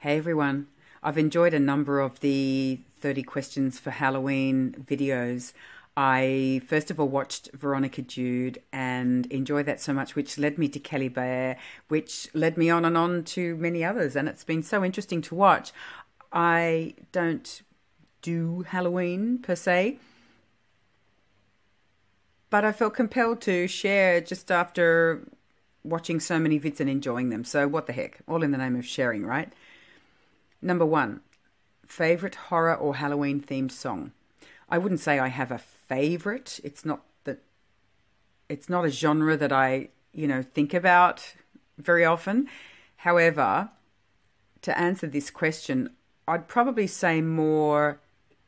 Hey everyone, I've enjoyed a number of the 30 questions for Halloween videos. I first of all watched Veronica Jude and enjoyed that so much, which led me to Kelly Bear, which led me on and on to many others, and it's been so interesting to watch. I don't do Halloween per se, but I felt compelled to share just after watching so many vids and enjoying them. So what the heck, all in the name of sharing, right? Number one, favorite horror or Halloween themed song. I wouldn't say I have a favorite. It's not a genre that I, think about very often. However, to answer this question, I'd probably say more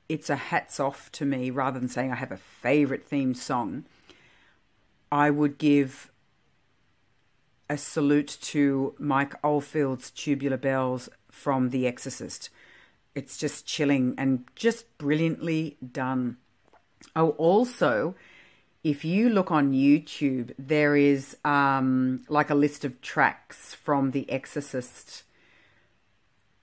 it's a hats off to me rather than saying I have a favorite themed song. I would give a salute to Mike Oldfield's Tubular Bells from The Exorcist. It's just chilling and just brilliantly done. Oh, also, if you look on YouTube, there is like a list of tracks from The Exorcist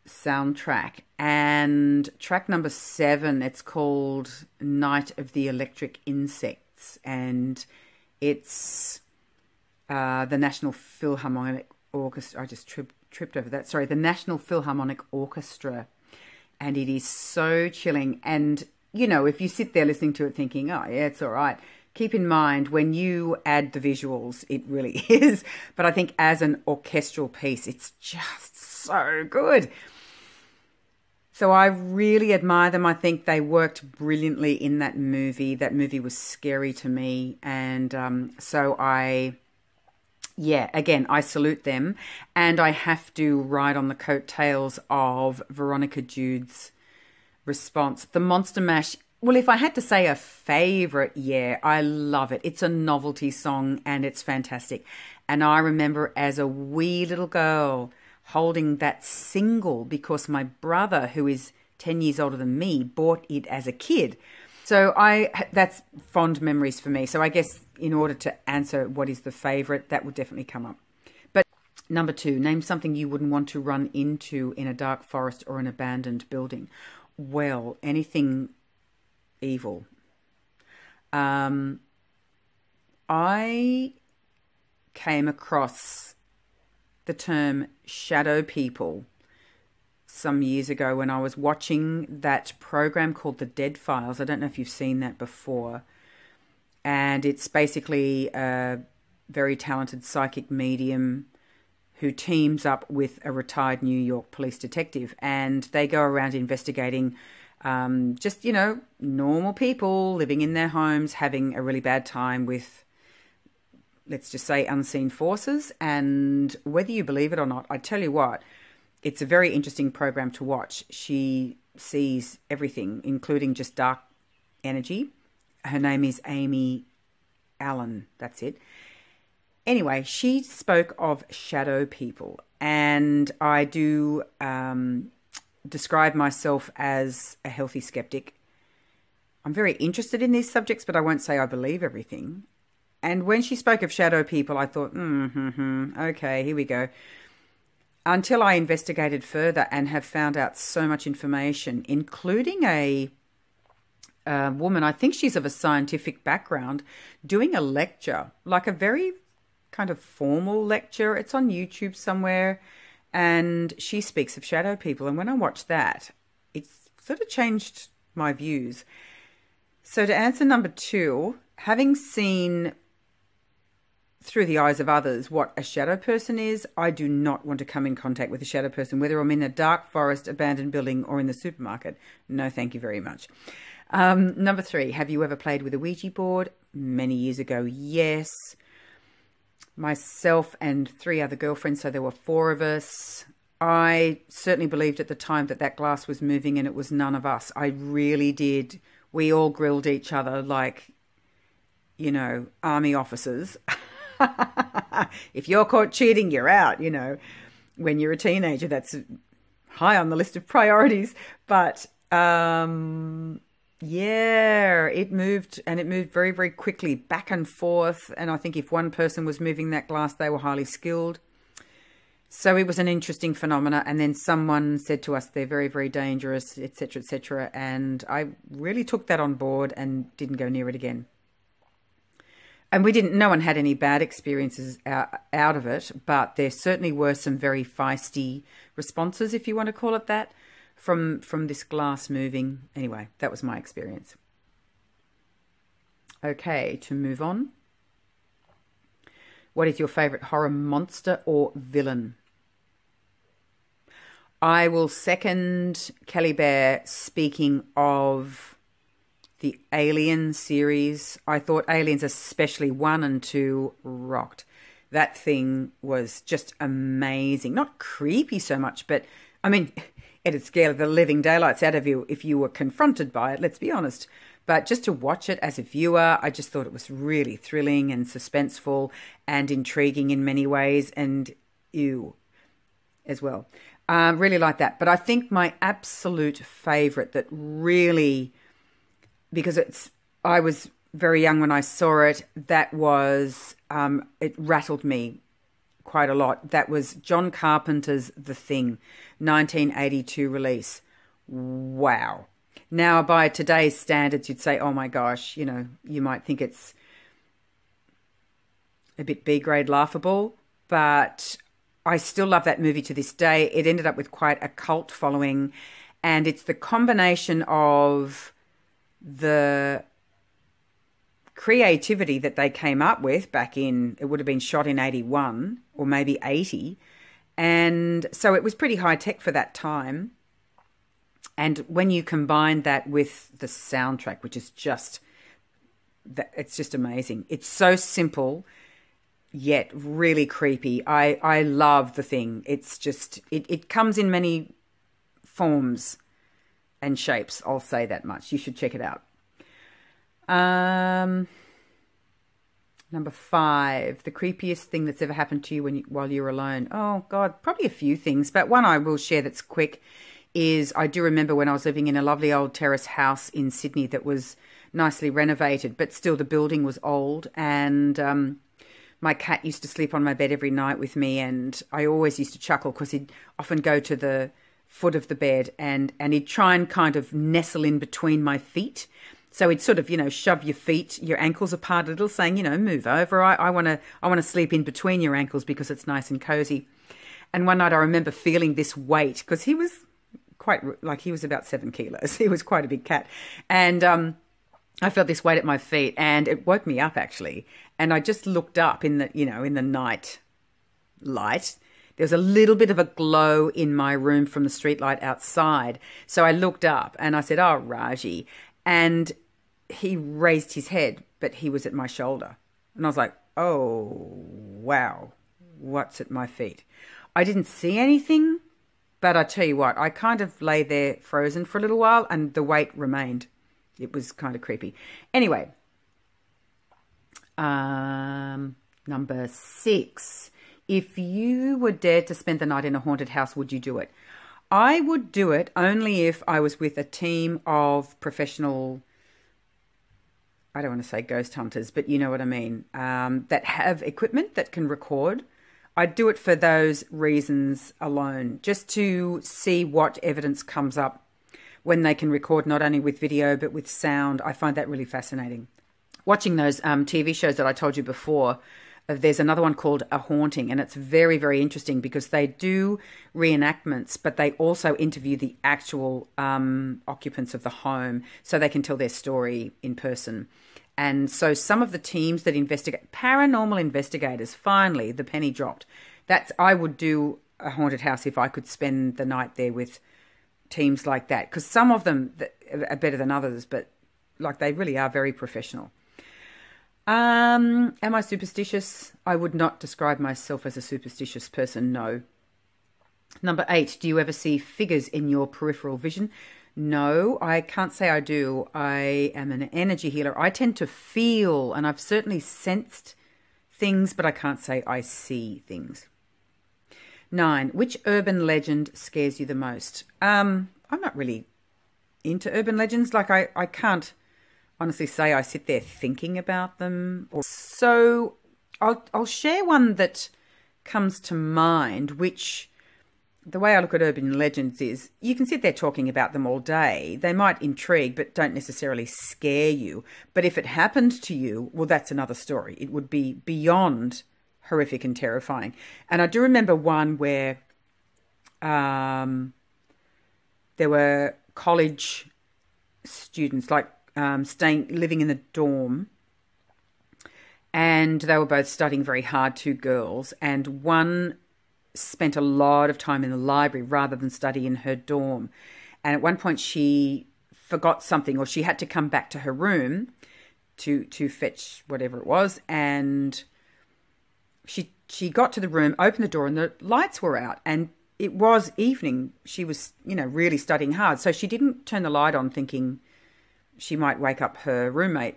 soundtrack, and track number 7, it's called Night of the Electric Insects, and it's the National Philharmonic Orchestra. I just tripped over that. Sorry, the National Philharmonic Orchestra. And it is so chilling. And, if you sit there listening to it thinking, oh, yeah, it's all right, keep in mind when you add the visuals, it really is. But I think as an orchestral piece, it's just so good. So I really admire them. I think they worked brilliantly in that movie. That movie was scary to me. And again, I salute them, and I have to ride on the coattails of Veronica Jude's response. The Monster Mash, well, if I had to say a favourite, I love it. It's a novelty song, and it's fantastic. And I remember as a wee little girl holding that single because my brother, who is 10 years older than me, bought it as a kid. So that's fond memories for me. So I guess in order to answer what is the favourite, that would definitely come up. But number 2, name something you wouldn't want to run into in a dark forest or an abandoned building. Well, anything evil. I came across the term shadow people some years ago when I was watching that program called The Dead Files. I don't know if you've seen that before. And it's basically a very talented psychic medium who teams up with a retired New York police detective. And they go around investigating normal people living in their homes, having a really bad time with, let's just say, unseen forces. And whether you believe it or not, I tell you what, it's a very interesting program to watch. She sees everything, including just dark energy. Her name is Amy Allen. That's it. Anyway, she spoke of shadow people, and I do describe myself as a healthy skeptic. I'm very interested in these subjects, but I won't say I believe everything. And when she spoke of shadow people, I thought, okay, here we go. Until I investigated further and have found out so much information, including a woman, I think she's of a scientific background, doing a lecture, like a very kind of formal lecture. It's on YouTube somewhere, and she speaks of shadow people. And when I watched that, it's sort of changed my views. So to answer number 2, having seen through the eyes of others what a shadow person is, I do not want to come in contact with a shadow person, whether I'm in a dark forest, abandoned building, or in the supermarket. No, thank you very much. Number 3, have you ever played with a Ouija board? Many years ago, yes. Myself and 3 other girlfriends, so there were 4 of us. I certainly believed at the time that glass was moving and it was none of us. I really did. We all grilled each other like, army officers. If you're caught cheating, you're out, When you're a teenager, that's high on the list of priorities. But it moved, and it moved very, very quickly back and forth. And I think if one person was moving that glass, they were highly skilled. So it was an interesting phenomena. And then someone said to us, they're very, very dangerous, etc., etc. And I really took that on board and didn't go near it again. And no one had any bad experiences out of it, but there certainly were some very feisty responses, if you want to call it that, from this glass moving. Anyway, that was my experience. Okay, to move on. What is your favourite horror monster or villain? I will second Kelly Bear speaking of the Alien series. I thought Aliens, especially 1 and 2, rocked. That thing was just amazing. Not creepy so much, but I mean, it'd scare the living daylights out of you if you were confronted by it, let's be honest. But just to watch it as a viewer, I just thought it was really thrilling and suspenseful and intriguing in many ways, and ew as well. Really like that. But I think my absolute favourite that really, because I was very young when I saw it, that was, it rattled me quite a lot. That was John Carpenter's The Thing, 1982 release. Wow. Now, by today's standards, you'd say, oh my gosh, you might think it's a bit B-grade laughable, but I still love that movie to this day. It ended up with quite a cult following, and it's the combination of the creativity that they came up with back in, it would have been shot in 81 or maybe 80. And so it was pretty high tech for that time. And when you combine that with the soundtrack, which is it's just amazing. It's so simple, yet really creepy. I love The Thing. It's just, it comes in many forms and shapes. I'll say that much. You should check it out. Number 5, the creepiest thing that's ever happened to you while you're alone. Oh God, probably a few things, but one I will share that's quick is I do remember when I was living in a lovely old terrace house in Sydney that was nicely renovated, but still the building was old, and my cat used to sleep on my bed every night with me, and I always used to chuckle because he'd often go to the foot of the bed and he'd try and kind of nestle in between my feet. So he'd sort of, shove your ankles apart a little, saying, move over. I want to sleep in between your ankles because it's nice and cozy. And one night I remember feeling this weight, because he was he was about 7 kilos. He was quite a big cat. And I felt this weight at my feet, and it woke me up actually. And I just looked up in the night light. There was a little bit of a glow in my room from the street light outside. So I looked up and I said, oh, Raji. And he raised his head, but he was at my shoulder. And I was like, oh, wow, what's at my feet? I didn't see anything, but I tell you what, I kind of lay there frozen for a little while and the weight remained. It was kind of creepy. Anyway, number 6. If you were dared to spend the night in a haunted house, would you do it? I would do it only if I was with a team of professional, I don't want to say ghost hunters, but you know what I mean, that have equipment that can record. I'd do it for those reasons alone, just to see what evidence comes up when they can record not only with video but with sound. I find that really fascinating. Watching those TV shows that I told you before, there's another one called A Haunting, and it's very, very interesting because they do reenactments, but they also interview the actual occupants of the home so they can tell their story in person. And so some of the teams that investigate, paranormal investigators, finally, the penny dropped. I would do a haunted house if I could spend the night there with teams like that, because some of them are better than others, but they really are very professional. Am I superstitious? I would not describe myself as a superstitious person, no. Number 8, do you ever see figures in your peripheral vision? No, I can't say I do. I am an energy healer. I tend to feel, and I've certainly sensed things, but I can't say I see things. 9, which urban legend scares you the most? I'm not really into urban legends. I can't honestly say I sit there thinking about them. So I'll share one that comes to mind, which the way I look at urban legends is you can sit there talking about them all day. They might intrigue, but don't necessarily scare you. But if it happened to you, well, that's another story. It would be beyond horrific and terrifying. And I do remember one where there were college students, like living in the dorm, and they were both studying very hard, two girls, and one spent a lot of time in the library rather than study in her dorm. And at one point she forgot something, or she had to come back to her room to fetch whatever it was, and she got to the room, opened the door, and the lights were out, and it was evening. She was, really studying hard, so she didn't turn the light on thinking she might wake up her roommate.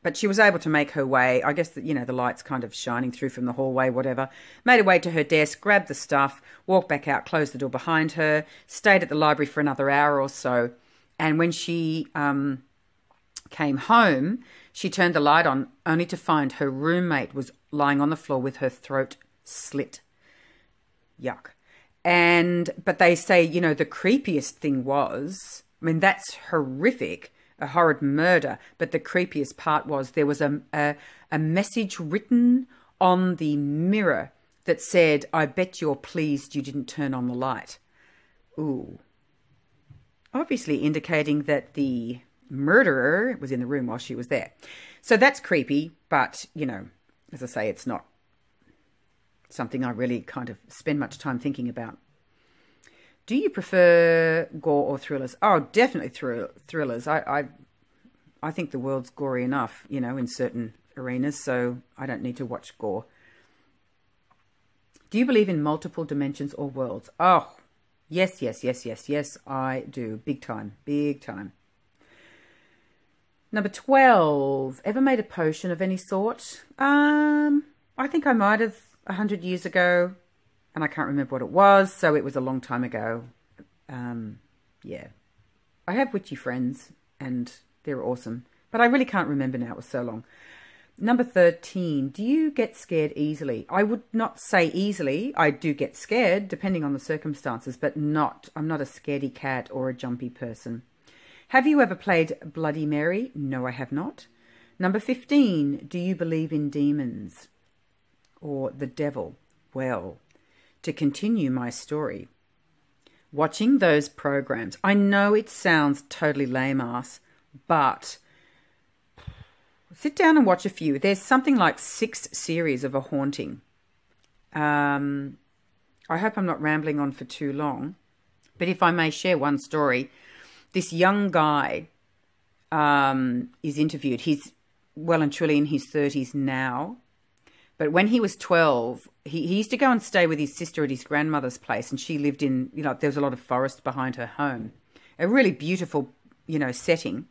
But she was able to make her way, I guess, the lights kind of shining through from the hallway, whatever. Made her way to her desk, grabbed the stuff, walked back out, closed the door behind her, stayed at the library for another hour or so. And when she came home, she turned the light on only to find her roommate was lying on the floor with her throat slit. Yuck. But they say, the creepiest thing was, that's horrific, a horrid murder, but the creepiest part was there was a message written on the mirror that said, "I bet you're pleased you didn't turn on the light." Ooh. Obviously indicating that the murderer was in the room while she was there. So that's creepy, but, as I say, it's not something I really kind of spend much time thinking about. Do you prefer gore or thrillers? Oh, definitely thrillers. I think the world's gory enough, in certain arenas, so I don't need to watch gore. Do you believe in multiple dimensions or worlds? Oh, yes, I do. Big time, big time. Number 12, ever made a potion of any sort? I think I might have 100 years ago, and I can't remember what it was, so it was a long time ago. Yeah. I have witchy friends, and they're awesome, but I really can't remember now. It was so long. Number 13, do you get scared easily? I would not say easily. I do get scared, depending on the circumstances, but I'm not a scaredy cat or a jumpy person. Have you ever played Bloody Mary? No, I have not. Number 15, do you believe in demons or the devil? Well, to continue my story, watching those programs, I know it sounds totally lame-ass, but sit down and watch a few. There's something like 6 series of a haunting. I hope I'm not rambling on for too long, but if I may share one story, this young guy is interviewed. He's well and truly in his 30s now. But when he was 12, he used to go and stay with his sister at his grandmother's place, and she lived in, there was a lot of forest behind her home. A really beautiful, setting.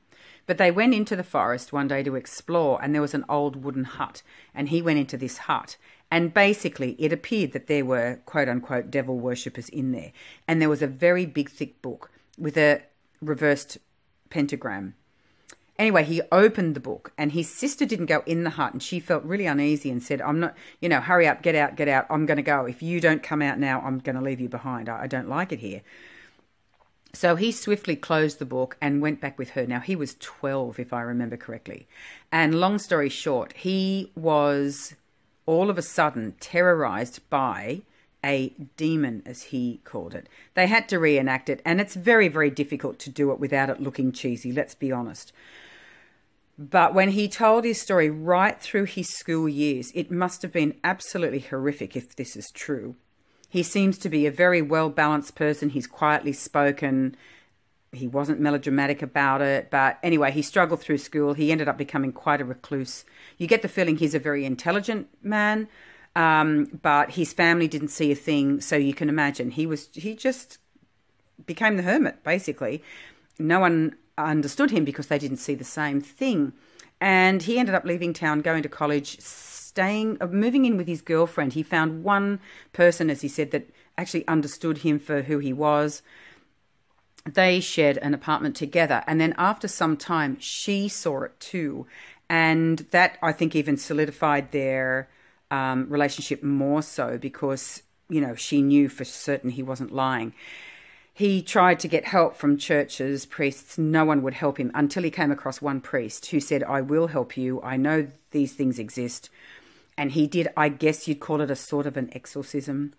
But they went into the forest one day to explore, and there was an old wooden hut, and he went into this hut. And basically, it appeared that there were, quote-unquote, devil worshippers in there. And there was a very big, thick book with a reversed pentagram. Anyway, he opened the book, and his sister didn't go in the hut, and she felt really uneasy and said, "I'm not, hurry up, get out, I'm going to go. If you don't come out now, I'm going to leave you behind. I don't like it here." So he swiftly closed the book and went back with her. Now, he was 12, if I remember correctly. And long story short, he was all of a sudden terrorized by a demon, as he called it. They had to reenact it, and it's very, very difficult to do it without it looking cheesy, let's be honest. But when he told his story right through his school years, it must have been absolutely horrific if this is true. He seems to be a very well-balanced person. He's quietly spoken. He wasn't melodramatic about it. But anyway, he struggled through school. He ended up becoming quite a recluse. You get the feeling he's a very intelligent man, but his family didn't see a thing. So you can imagine he just became the hermit, basically. No one understood him because they didn't see the same thing. And he ended up leaving town, going to college, moving in with his girlfriend. He found one person, as he said, that actually understood him for who he was. They shared an apartment together. And then after some time, she saw it too. And that, I think, even solidified their relationship more so because, you know, she knew for certain he wasn't lying. He tried to get help from churches, priests. No one would help him until he came across one priest who said, I will help you. I know these things exist. And he did, I guess you'd call it a sort of an exorcism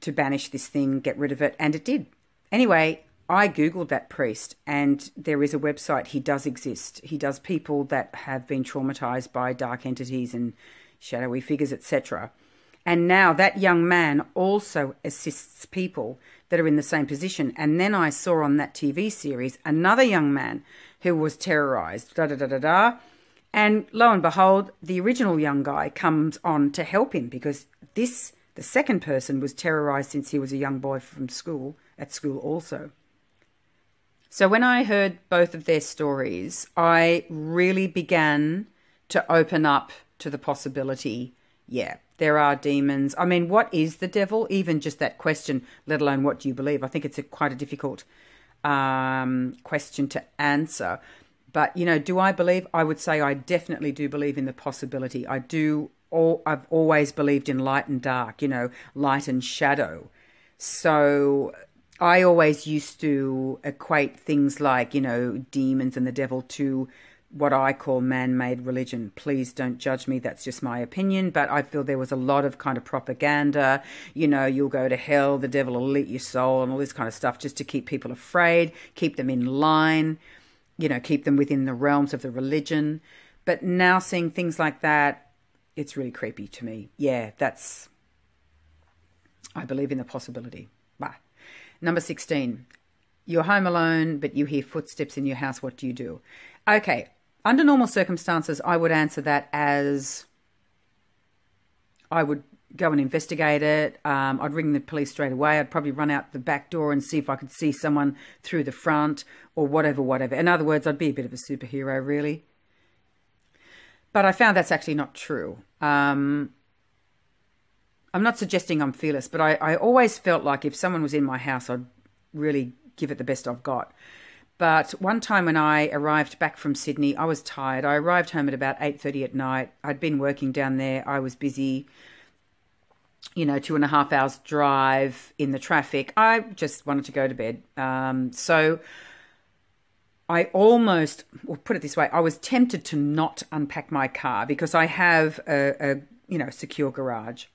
to banish this thing, get rid of it. And it did. Anyway, I Googled that priest and there is a website. He does exist. He does people that have been traumatized by dark entities and shadowy figures, etc. And now that young man also assists people that are in the same position. And then I saw on that TV series another young man who was terrorized, And lo and behold, the original young guy comes on to help him because the second person was terrorized since he was a young boy from school, at school also. So when I heard both of their stories, I really began to open up to the possibility, yeah, there are demons. I mean, what is the devil? Even just that question, let alone what do you believe? I think it's quite a difficult question to answer. But, you know, do I believe? I would say I definitely do believe in the possibility. I've always believed in light and dark, you know, light and shadow. So I always used to equate things like, you know, demons and the devil to what I call man-made religion. Please don't judge me. That's just my opinion. But I feel there was a lot of kind of propaganda. You know, you'll go to hell, the devil will eat your soul and all this kind of stuff just to keep people afraid, keep them in line, you know, keep them within the realms of the religion. But now seeing things like that, it's really creepy to me. Yeah, I believe in the possibility. Bye. Number 16, you're home alone, but you hear footsteps in your house. What do you do? Okay, under normal circumstances, I would answer that as I would go and investigate it. I'd ring the police straight away. I'd probably run out the back door and see if I could see someone through the front or whatever. In other words, I'd be a bit of a superhero, really. But I found that's actually not true. I'm not suggesting I'm fearless, but I always felt like if someone was in my house, I'd really give it the best I've got. But one time when I arrived back from Sydney, I was tired. I arrived home at about 8:30 at night. I'd been working down there. I was busy, you know, 2.5 hours drive in the traffic. I just wanted to go to bed. So I almost, or put it this way, I was tempted to not unpack my car because I have a secure garage.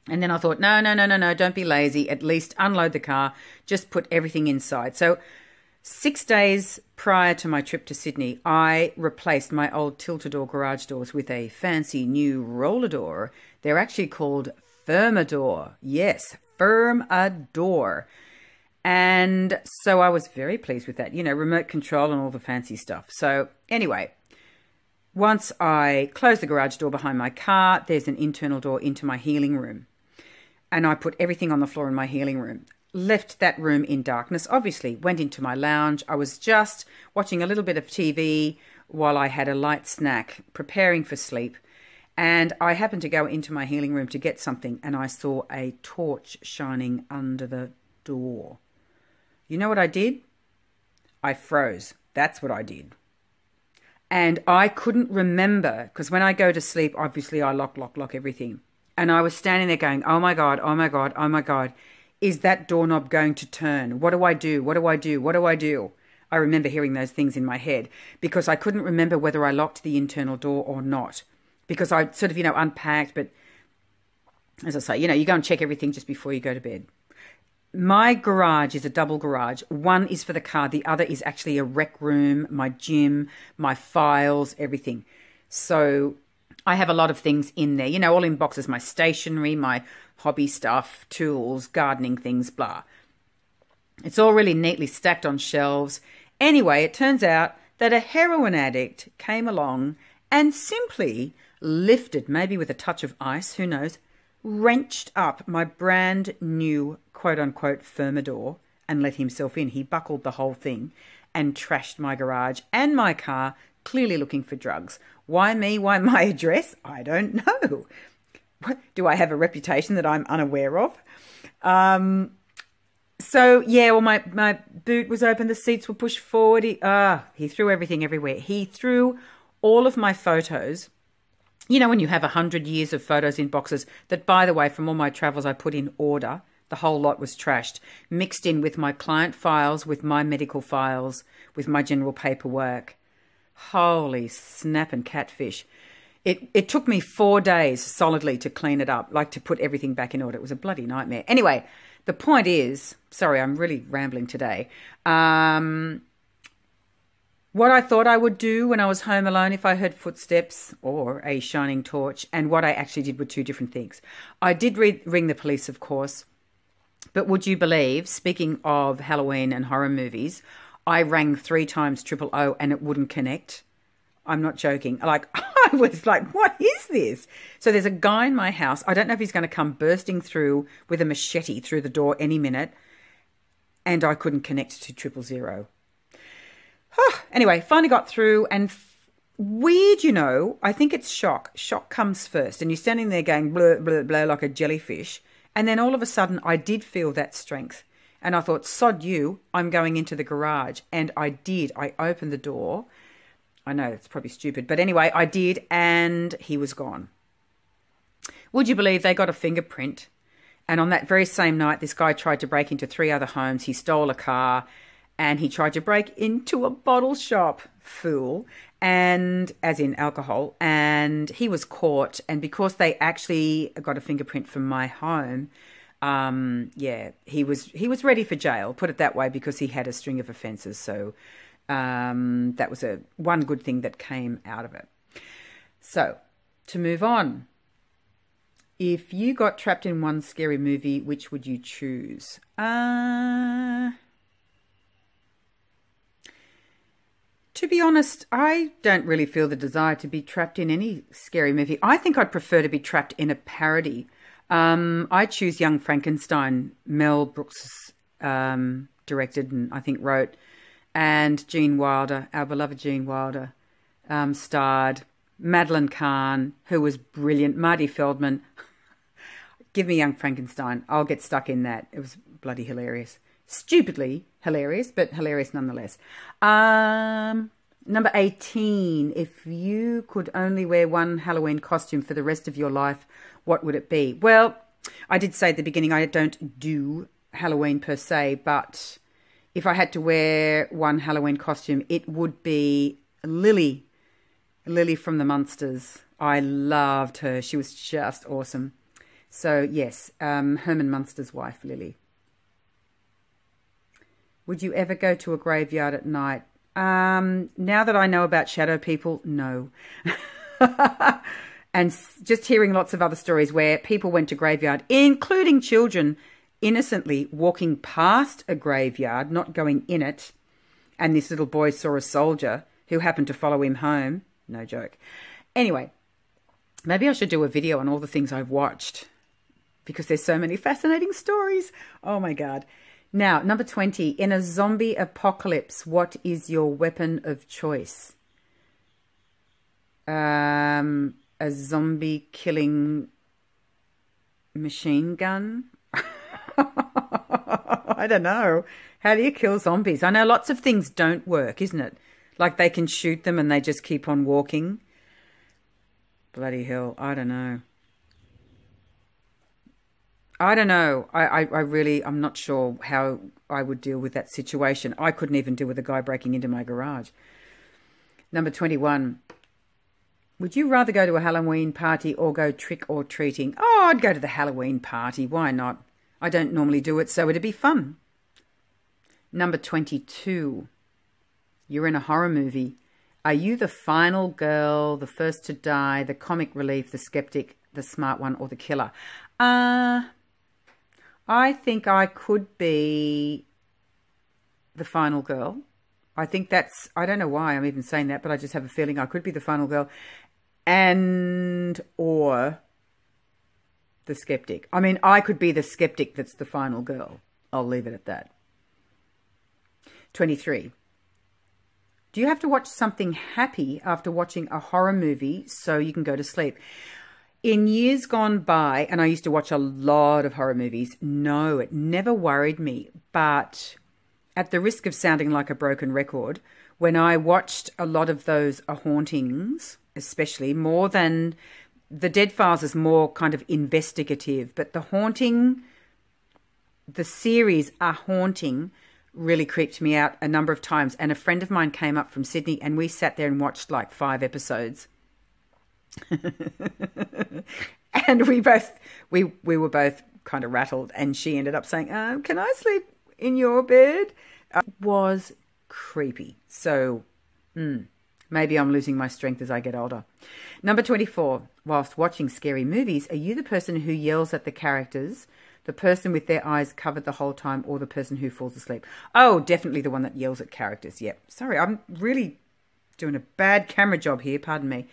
And then I thought, no, don't be lazy. At least unload the car. Just put everything inside. So 6 days prior to my trip to Sydney, I replaced my old tilt-a-door garage doors with a fancy new roller door. They're actually called Firmador. Yes, Firmador. And so I was very pleased with that, you know, remote control and all the fancy stuff. So anyway, once I closed the garage door behind my car, there's an internal door into my healing room. And I put everything on the floor in my healing room. Left that room in darkness, obviously. Went into my lounge. I was just watching a little bit of TV while I had a light snack, preparing for sleep. And I happened to go into my healing room to get something, and I saw a torch shining under the door. You know what I did? I froze. That's what I did. And I couldn't remember, because when I go to sleep, obviously I lock everything. And I was standing there going, oh my God, oh my God, oh my God. Is that doorknob going to turn? What do I do? What do I do? What do I do? I remember hearing those things in my head because I couldn't remember whether I locked the internal door or not. Because I sort of, you know, unpacked. But as I say, you know, you go and check everything just before you go to bed. My garage is a double garage. One is for the car. The other is actually a rec room, my gym, my files, everything. So I have a lot of things in there, you know, all in boxes, my stationery, my hobby stuff, tools, gardening things, blah. It's all really neatly stacked on shelves. Anyway, it turns out that a heroin addict came along and simply lifted, maybe with a touch of ice, who knows, wrenched up my brand new quote-unquote Firmador and let himself in. He buckled the whole thing and trashed my garage and my car, clearly looking for drugs. Why me? Why my address? I don't know. Do I have a reputation that I'm unaware of? So, yeah, well, my boot was open. The seats were pushed forward. He threw everything everywhere. He threw all of my photos. You know, when you have 100 years of photos in boxes that, by the way, from all my travels, I put in order. The whole lot was trashed, mixed in with my client files, with my medical files, with my general paperwork. Holy snap and catfish. It took me 4 days solidly to clean it up, like to put everything back in order. It was a bloody nightmare. Anyway, the point is, sorry, I'm really rambling today. What I thought I would do when I was home alone if I heard footsteps or a shining torch, and what I actually did were two different things. I did ring the police, of course, but would you believe, speaking of Halloween and horror movies, I rang 3 times 000 and it wouldn't connect. I'm not joking. Like, I was like, what is this? So there's a guy in my house. I don't know if he's going to come bursting through with a machete through the door any minute. And I couldn't connect to 000. Anyway, finally got through, and weird, you know, I think it's shock. Shock comes first, and you're standing there going blah, blah, blah like a jellyfish. And then all of a sudden I did feel that strength. And I thought, sod you, I'm going into the garage. And I did. I opened the door. I know it's probably stupid, but anyway, I did, and he was gone. Would you believe they got a fingerprint? And on that very same night, this guy tried to break into 3 other homes. He stole a car, and he tried to break into a bottle shop, fool, and as in alcohol, and he was caught. And because they actually got a fingerprint from my home, yeah, he was ready for jail, put it that way, because he had a string of offences. So that was one good thing that came out of it. So, to move on. If you got trapped in one scary movie, which would you choose? To be honest, I don't really feel the desire to be trapped in any scary movie. I think I'd prefer to be trapped in a parody. I choose Young Frankenstein. Mel Brooks directed and I think wrote. And Gene Wilder, our beloved Gene Wilder, starred. Madeline Kahn, who was brilliant. Marty Feldman. Give me Young Frankenstein. I'll get stuck in that. It was bloody hilarious. Stupidly hilarious, but hilarious nonetheless. Number 18. If you could only wear one Halloween costume for the rest of your life, what would it be? Well, I did say at the beginning I don't do Halloween per se, but if I had to wear one Halloween costume, it would be Lily. Lily from the Munsters. I loved her. She was just awesome. So, yes, Herman Munster's wife, Lily. Would you ever go to a graveyard at night? Now that I know about shadow people, no. And just hearing lots of other stories where people went to graveyard, including children, innocently walking past a graveyard, not going in it, and this little boy saw a soldier who happened to follow him home. No joke. Anyway, maybe I should do a video on all the things I've watched because there's so many fascinating stories. Oh, my God. Now, number 20. In a zombie apocalypse, what is your weapon of choice? A zombie killing machine gun? I don't know. How do you kill zombies? I know lots of things don't work, isn't it? Like they can shoot them and they just keep on walking. Bloody hell. I don't know. I don't know. I'm not sure how I would deal with that situation. I couldn't even deal with a guy breaking into my garage. Number 21. Would you rather go to a Halloween party or go trick-or-treating? Oh, I'd go to the Halloween party. Why not? I don't normally do it, so it'd be fun. Number 22. You're in a horror movie. Are you the final girl, the first to die, the comic relief, the skeptic, the smart one, or the killer? I think I could be the final girl. I think that's, I don't know why I'm even saying that, but I just have a feeling I could be the final girl or the skeptic. I mean, I could be the skeptic that's the final girl. I'll leave it at that. 23. Do you have to watch something happy after watching a horror movie so you can go to sleep? In years gone by, and I used to watch a lot of horror movies, no, it never worried me. But at the risk of sounding like a broken record, when I watched a lot of those hauntings, especially more than The Dead Files is more kind of investigative, but The Haunting, the series A Haunting, really creeped me out a number of times. And a friend of mine came up from Sydney and we sat there and watched like 5 episodes. And we were both kind of rattled, and she ended up saying, can I sleep in your bed? It was creepy. So maybe I'm losing my strength as I get older. Number 24, whilst watching scary movies, are you the person who yells at the characters, the person with their eyes covered the whole time, or the person who falls asleep? Oh, definitely the one that yells at characters. Yep. Sorry, I'm really doing a bad camera job here. Pardon me.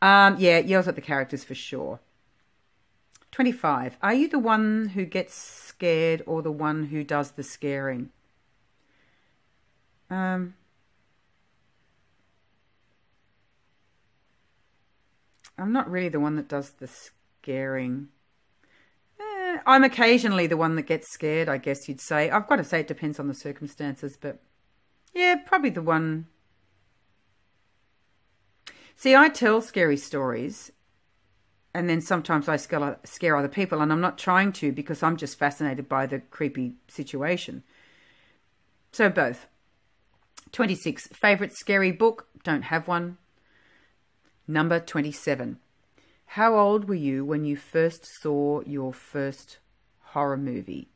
Yeah, yells at the characters for sure. 25. Are you the one who gets scared or the one who does the scaring? I'm not really the one that does the scaring. I'm occasionally the one that gets scared, I guess you'd say. I've got to say it depends on the circumstances, but yeah, probably the one. See, I tell scary stories, and then sometimes I scare other people, and I'm not trying to because I'm just fascinated by the creepy situation. So both. 26. Favourite scary book? Don't have one. Number 27. How old were you when you first saw your first horror movie?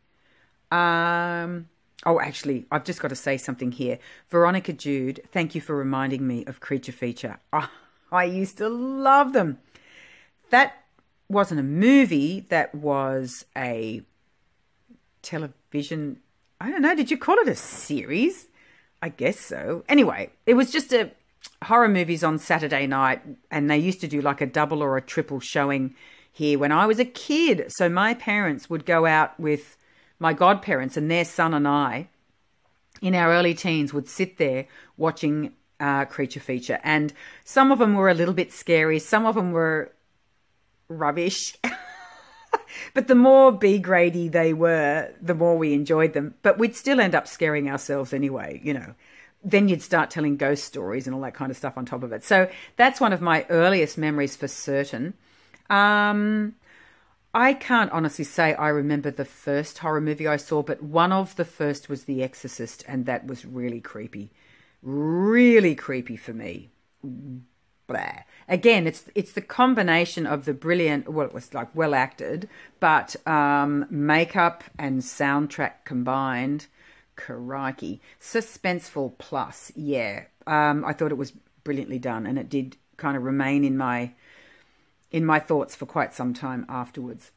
Oh, actually, I've just got to say something here. Veronica Jude, thank you for reminding me of Creature Feature. I used to love them. That wasn't a movie. That was a television. I don't know. Did you call it a series? I guess so. Anyway, it was just a horror movies on Saturday night, and they used to do like a double or a triple showing here when I was a kid. So my parents would go out with my godparents, and their son and I, in our early teens, would sit there watching Creature Feature. And some of them were a little bit scary. Some of them were rubbish. But the more B-grade-y they were, the more we enjoyed them. But we'd still end up scaring ourselves anyway, you know. Then you'd start telling ghost stories and all that kind of stuff on top of it. So that's one of my earliest memories for certain. I can't honestly say I remember the first horror movie I saw, but one of the first was The Exorcist, and that was really creepy. Really creepy for me. Blah. Again, it's the combination of the brilliant, well, it was like well acted, but makeup and soundtrack combined. Crikey. Suspenseful plus, yeah. I thought it was brilliantly done, and it did kind of remain in my thoughts for quite some time afterwards.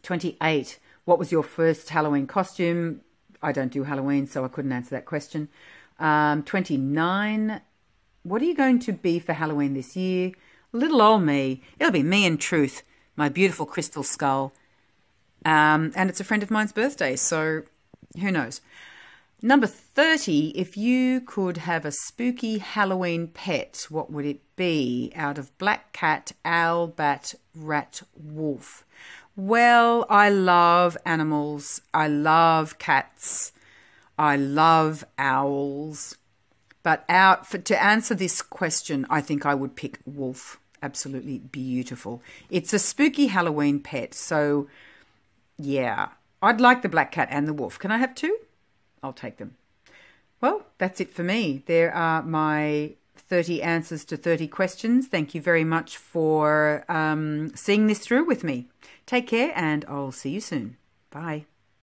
28. What was your first Halloween costume? I don't do Halloween, so I couldn't answer that question. 29. What are you going to be for Halloween this year? Little old me. It'll be me in truth, my beautiful crystal skull. And it's a friend of mine's birthday, so who knows? Number 30, if you could have a spooky Halloween pet, what would it be? Out of black cat, owl, bat, rat, wolf. Well, I love animals. I love cats. I love owls. But to answer this question, I think I would pick wolf. Absolutely beautiful. It's a spooky Halloween pet. So, yeah, I'd like the black cat and the wolf. Can I have 2? I'll take them. Well, that's it for me. There are my 30 answers to 30 questions. Thank you very much for seeing this through with me. Take care, and I'll see you soon. Bye.